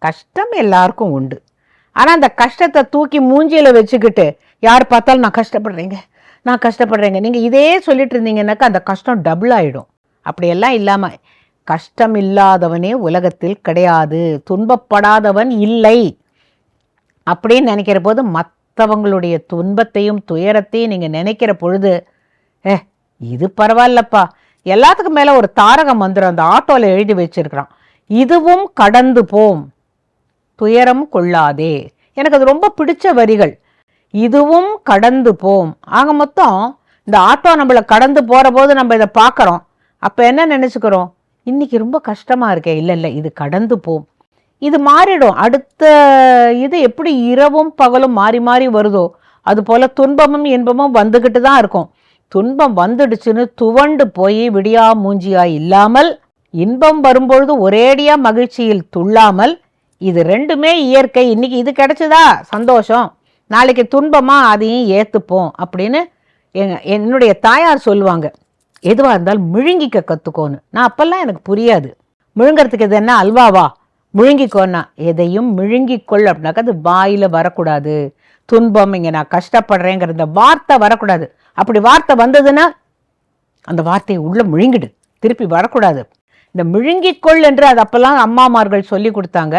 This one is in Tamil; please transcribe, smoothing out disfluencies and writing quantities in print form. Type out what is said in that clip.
கஷ்டம் எல்லாருக்கும் உண்டு. ஆனால் அந்த கஷ்டத்தை தூக்கி மூஞ்சியில் வச்சுக்கிட்டு யார் பார்த்தாலும் நான் கஷ்டப்படுறேங்க நீங்கள் இதே சொல்லிட்டு இருந்தீங்கன்னாக்கா அந்த கஷ்டம் டபுள் ஆகிடும். அப்படியெல்லாம் இல்லாமல் கஷ்டம் இல்லாதவனே உலகத்தில் கிடையாது, துன்பப்படாதவன் இல்லை அப்படின்னு நினைக்கிற போது மற்றவங்களுடைய துன்பத்தையும் துயரத்தையும் நீங்கள் நினைக்கிற பொழுது இது பரவாயில்லப்பா. எல்லாத்துக்கும் மேலே ஒரு தாரக மந்திரம் அந்த ஆட்டோவில் எழுதி வச்சிருக்கிறான், இதுவும் கடந்து போம் துயரம் கொள்ளாதே. எனக்கு அது ரொம்ப பிடிச்ச வரிகள். இதுவும் கடந்து போம். ஆக மொத்தம் இந்த ஆட்டோ நம்மளை கடந்து போகிற போது நம்ம இதை பார்க்குறோம். அப்போ என்ன நினச்சிக்கிறோம், இன்னைக்கு ரொம்ப கஷ்டமாக இருக்கே, இல்லை இது கடந்து போம், இது மாறிடும். அடுத்த இது எப்படி இரவும் பகலும் மாறி மாறி வருதோ அது போல் துன்பமும் இன்பமும் வந்துக்கிட்டு தான் இருக்கும். துன்பம் வந்துடுச்சுன்னு துவண்டு போய் விடியா மூஞ்சியா இல்லாமல், இன்பம் வரும்பொழுது ஒரேடியாக மகிழ்ச்சியில் துள்ளாமல், இது ரெண்டுமே இயற்கை, இன்னைக்கு இது கிடைச்சதா சந்தோஷம், நாளைக்கு துன்பமா அதையும் ஏற்றுப்போம் அப்படின்னு என்னுடைய தாயார் சொல்லுவாங்க. எதுவாக இருந்தாலும் முழுங்கிக்க கற்றுக்கோன்னு. நான் அப்பெல்லாம் எனக்கு புரியாது, முழுங்கிறதுக்கு இது என்ன அல்வாவா முழுங்கிக்கோன்னா, எதையும் முழுங்கிக்கொள் அப்படின்னாக்கா அது வாயில் வரக்கூடாது. துன்பம் இங்கே நான் கஷ்டப்படுறேங்கிற இந்த வார்த்தை வரக்கூடாது. அப்படி வார்த்தை வந்ததுன்னா அந்த வார்த்தையை உள்ள முழுங்கிடு, திருப்பி வரக்கூடாது. இந்த முழுங்கிக்கொள் என்று அது அப்பெல்லாம் அம்மாமார்கள் சொல்லி கொடுத்தாங்க.